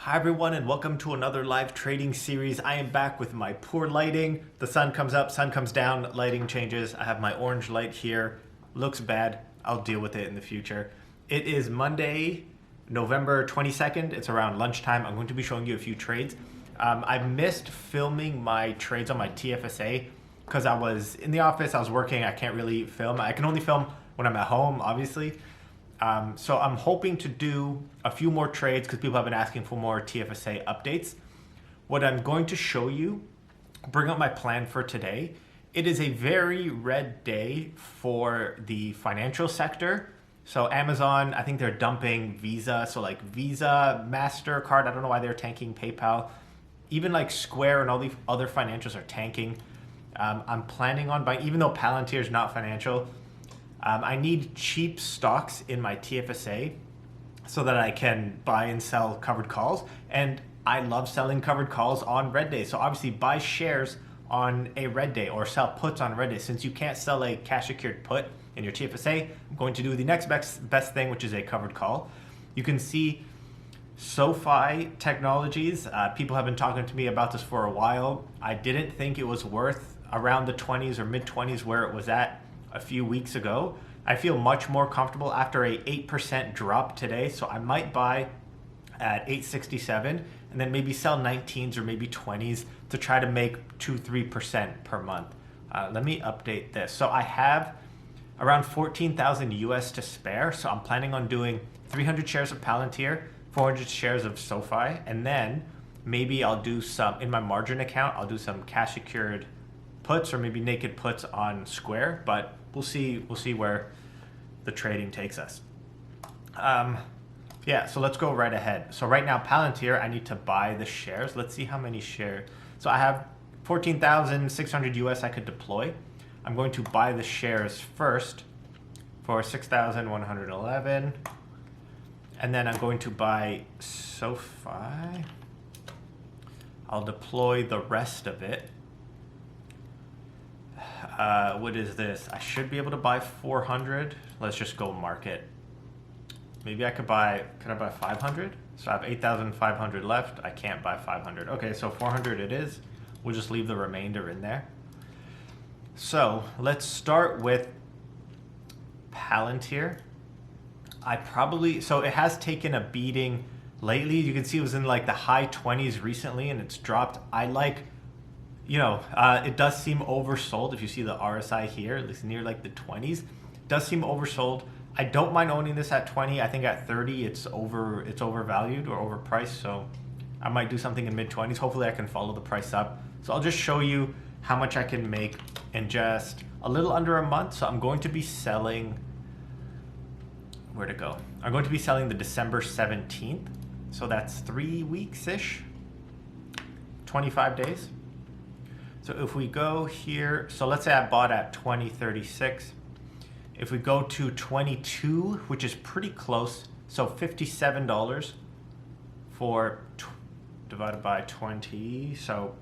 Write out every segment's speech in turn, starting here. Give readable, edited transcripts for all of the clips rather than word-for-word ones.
Hi everyone and welcome to another live trading series. I am back with my poor lighting. The sun comes up, sun comes down, lighting changes. I have my orange light here. Looks bad. I'll deal with it in the future. It is Monday, November 22nd. It's around lunchtime. I'm going to be showing you a few trades. I missed filming my trades on my TFSA because I was in the office, I was working, I can't really film. I can only film when I'm at home, obviously. So I'm hoping to do a few more trades because people have been asking for more TFSA updates. What I'm going to show you, bring up my plan for today. It is a very red day for the financial sector. So Amazon, I think they're dumping Visa. So like Visa, MasterCard, I don't know why they're tanking PayPal. Even like Square and all the other financials are tanking. I'm planning on buying, even though Palantir is not financial, I need cheap stocks in my TFSA so that I can buy and sell covered calls. And I love selling covered calls on red day. So obviously buy shares on a red day or sell puts on red day. Since you can't sell a cash secured put in your TFSA, I'm going to do the next best thing, which is a covered call. You can see SoFi Technologies. People have been talking to me about this for a while. I didn't think it was worth around the 20s or mid 20s where it was at a few weeks ago. I feel much more comfortable after a 8% drop today, so I might buy at 867 and then maybe sell 19s or maybe 20s to try to make 2-3% per month. Let me update this. So I have around 14,000 US to spare, so I'm planning on doing 300 shares of Palantir, 400 shares of SoFi, and then maybe I'll do some, in my margin account, I'll do some cash secured puts or maybe naked puts on Square, but we'll see where the trading takes us. Yeah, so let's go right ahead. So right now, Palantir, I need to buy the shares. Let's see how many shares. So I have 14,600 US I could deploy. I'm going to buy the shares first for 6,111. And then I'm going to buy SoFi. I'll deploy the rest of it. What is this? I should be able to buy 400. Let's just go market. Maybe I could I buy 500? So I have 8,500 left. I can't buy 500. Okay, so 400 it is. We'll just leave the remainder in there. So let's start with Palantir. So it has taken a beating lately. You can see it was in like the high 20s recently and it's dropped. It does seem oversold. If you see the RSI here, at least near like the 20s, it does seem oversold. I don't mind owning this at 20. I think at 30, it's overvalued or overpriced. So I might do something in mid 20s. Hopefully I can follow the price up. So I'll just show you how much I can make in just a little under a month. So I'm going to be selling, where to go? I'm going to be selling the December 17th. So that's 3 weeks-ish, 25 days. So if we go here, so let's say I bought at 20.36. If we go to 22, which is pretty close, so $57 divided by 20. So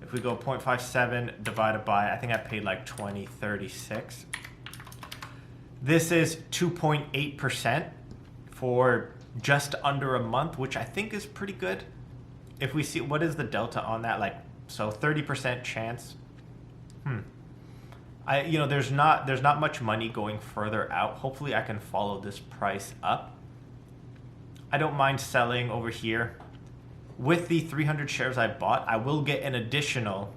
if we go 0.57 divided by, I think I paid like 20.36. This is 2.8% for just under a month, which I think is pretty good. If we see, what is the delta on that? So 30% chance. There's not much money going further out. Hopefully I can follow this price up. I don't mind selling over here. With the 300 shares I bought, I will get an additional,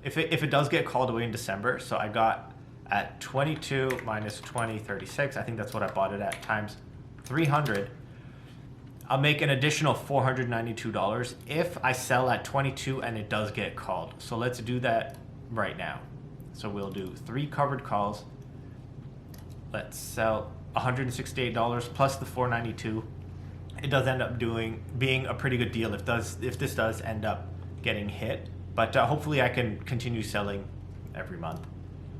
if it does get called away in December, so I got at 22 minus 20.36, I think that's what I bought it at, times 300. I'll make an additional $492 if I sell at 22 and it does get called. So let's do that right now. So we'll do 3 covered calls. Let's sell $168 plus the $492. It does end up being a pretty good deal if this does end up getting hit. But hopefully I can continue selling every month.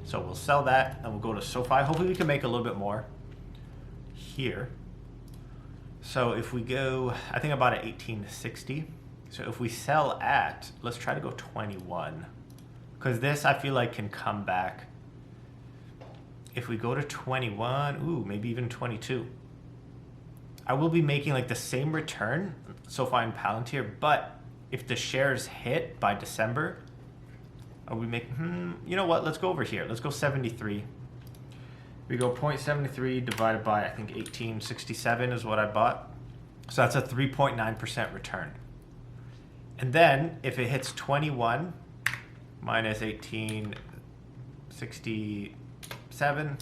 So we'll sell that and we'll go to SoFi. Hopefully we can make a little bit more here. So if we go, I think about 1860. So if we sell at, let's try to go 21. Because this I feel like can come back. If we go to 21, maybe even 22. I will be making like the same return, SoFi and Palantir, but if the shares hit by December, are we making, you know what, let's go over here. Let's go 73. We go 0.73 divided by, I think 1867 is what I bought. So that's a 3.9% return. And then if it hits 21 minus 1867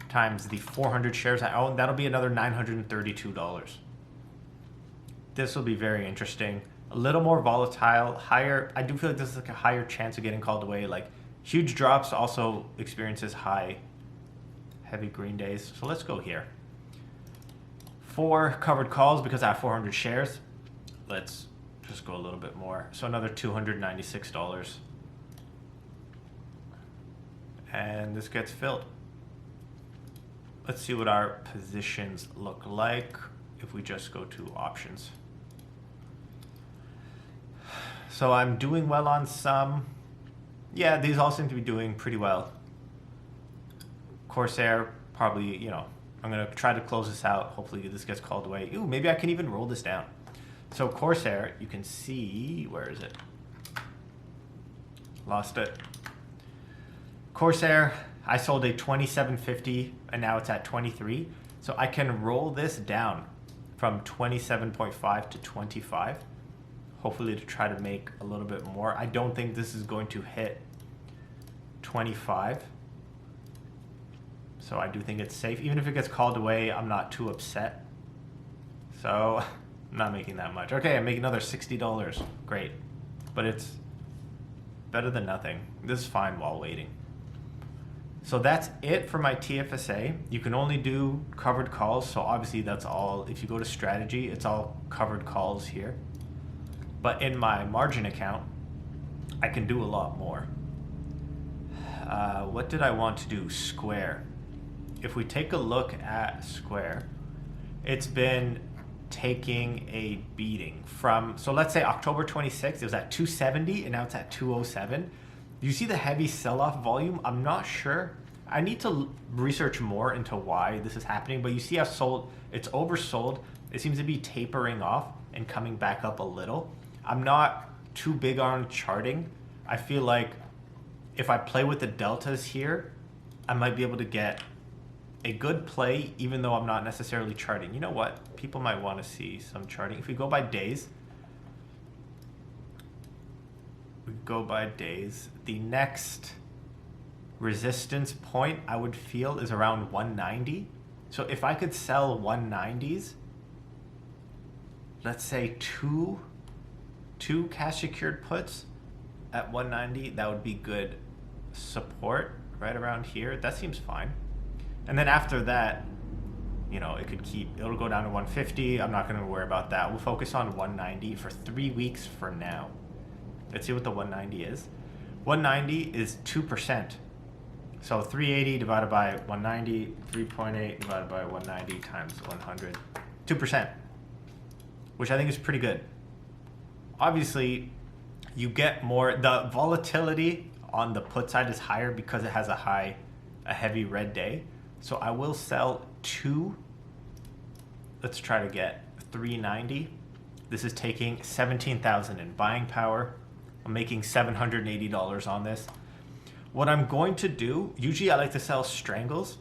times the 400 shares I own, that'll be another $932. This will be very interesting. A little more volatile, higher. I do feel like this is like a higher chance of getting called away. Like huge drops also experiences high, heavy green days. So let's go here. 4 covered calls because I have 400 shares. Let's just go a little bit more. So another $296. And this gets filled. Let's see what our positions look like if we just go to options. So I'm doing well on some. Yeah, these all seem to be doing pretty well. Corsair, probably, you know, I'm going to try to close this out. Hopefully this gets called away. Ooh, maybe I can even roll this down. So Corsair, you can see, where is it? Lost it. Corsair, I sold a 27.50 and now it's at 23. So I can roll this down from 27.5 to 25. Hopefully to try to make a little bit more. I don't think this is going to hit 25. So I do think it's safe. Even if it gets called away, I'm not too upset. So I'm not making that much. Okay, I'm making another $60. Great. But it's better than nothing. This is fine while waiting. So that's it for my TFSA. You can only do covered calls. So obviously that's all. If you go to strategy, it's all covered calls here. But in my margin account, I can do a lot more. What did I want to do? Square. If we take a look at Square, it's been taking a beating from, so let's say October 26th, it was at 270 and now it's at 207. You see the heavy sell-off volume? I'm not sure. I need to research more into why this is happening, but you see how it's oversold. It seems to be tapering off and coming back up a little. I'm not too big on charting. I feel like if I play with the deltas here, I might be able to get a good play, even though I'm not necessarily charting. You know what? People might want to see some charting. If we go by days, the next resistance point I would feel is around 190. So if I could sell 190s, let's say two cash secured puts at 190, that would be good support right around here. That seems fine. And then after that, you know, it'll go down to 150. I'm not going to worry about that. We'll focus on 190 for 3 weeks for now. Let's see what the 190 is. 190 is 2%. So 380 divided by 190, 3.8 divided by 190 times 100, 2%, which I think is pretty good. Obviously, you get more, the volatility on the put side is higher because it has a heavy red day. So I will sell 2. Let's try to get 390. This is taking 17,000 in buying power. I'm making $780 on this. What I'm going to do, usually I like to sell strangles.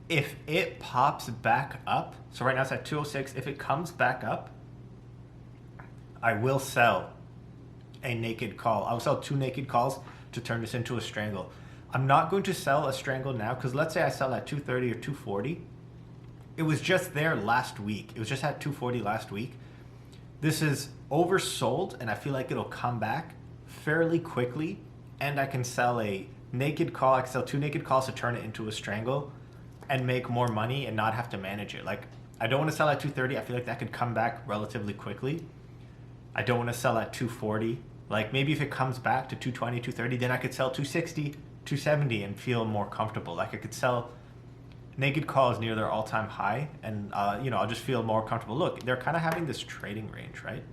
If it pops back up, so right now it's at 206. If it comes back up, I will sell a naked call. I'll sell 2 naked calls to turn this into a strangle. I'm not going to sell a strangle now because let's say I sell at 230 or 240. It was just there last week. It was just at 240 last week. This is oversold and I feel like it'll come back fairly quickly, and I can sell a naked call. I can sell 2 naked calls to turn it into a strangle and make more money and not have to manage it. Like, I don't want to sell at 230. I feel like that could come back relatively quickly. I don't want to sell at 240. Like, maybe if it comes back to 220, 230, then I could sell 260, 270 and feel more comfortable. Like, I could sell naked calls near their all-time high and, you know, I'll just feel more comfortable. Look, they're kind of having this trading range, right?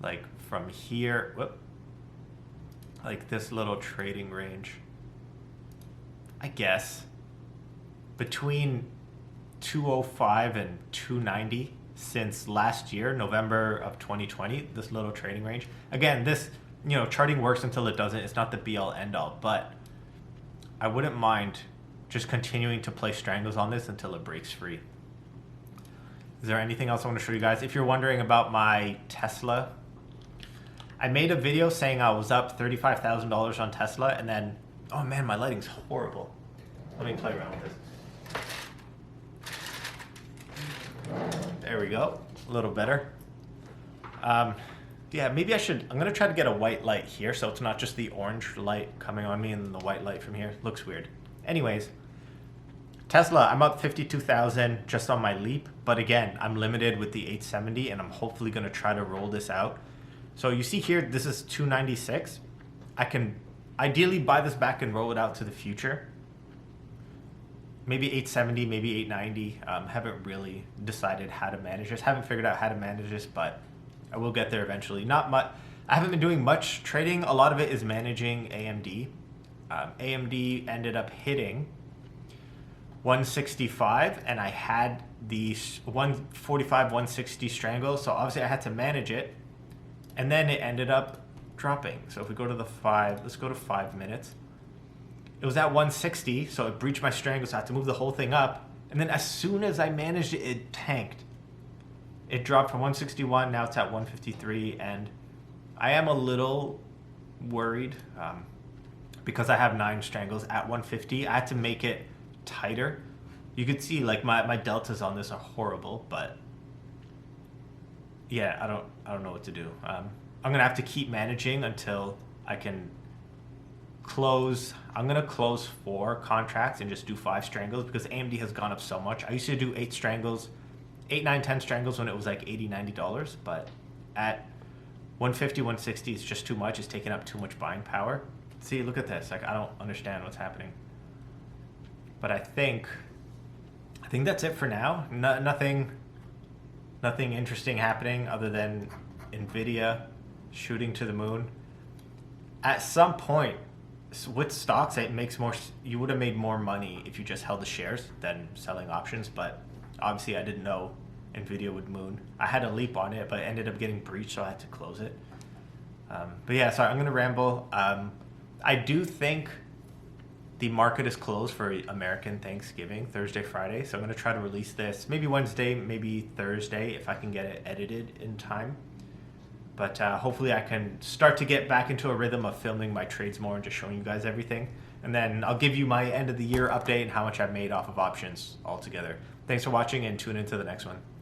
Like, from here, like this little trading range, I guess, between 205 and 290 since last year, November of 2020, this little trading range. Again, this, charting works until it doesn't. It's not the be all end all, but I wouldn't mind just continuing to play strangles on this until it breaks free. Is there anything else I want to show you guys? If you're wondering about my Tesla, I made a video saying I was up $35,000 on Tesla, and then, oh man, my lighting's horrible. Let me play around with this. There we go, a little better. Yeah, maybe I'm gonna try to get a white light here so it's not just the orange light coming on me and the white light from here. Looks weird. Anyways, Tesla, I'm up 52,000 just on my leap, but again, I'm limited with the 870 and I'm hopefully gonna try to roll this out. So you see here, this is 296. I can ideally buy this back and roll it out to the future. Maybe 870, maybe 890. Haven't really decided how to manage this. Haven't figured out how to manage this, but I will get there eventually. Not much. I haven't been doing much trading. A lot of it is managing AMD. AMD ended up hitting 165, and I had the 145, 160 strangle. So obviously I had to manage it, and then it ended up dropping. So if we go to let's go to 5 minutes. It was at 160, so it breached my strangle, so I had to move the whole thing up. And then as soon as I managed it, it tanked. It dropped from 161, now it's at 153, and I am a little worried because I have 9 strangles at 150. I had to make it tighter. You could see like my deltas on this are horrible, but yeah, I don't know what to do. I'm gonna have to keep managing until I can close. I'm gonna close 4 contracts and just do 5 strangles because AMD has gone up so much. I used to do 8 strangles, 8, 9, 10 strangles when it was like $80, $90, but at 150, 160 is just too much. It's taking up too much buying power. See, look at this. Like, I don't understand what's happening. But I think that's it for now. Nothing interesting happening other than Nvidia shooting to the moon. At some point, with stocks, it makes more. You would have made more money if you just held the shares than selling options. But obviously, I didn't know Nvidia would moon. I had a leap on it, but it ended up getting breached, so I had to close it. But yeah, sorry, I'm gonna ramble. I do think the market is closed for American Thanksgiving, Thursday, Friday. So I'm gonna try to release this maybe Wednesday, maybe Thursday if I can get it edited in time. But hopefully I can start to get back into a rhythm of filming my trades more and just showing you guys everything. And then I'll give you my end of the year update and how much I've made off of options altogether. Thanks for watching and tune into the next one.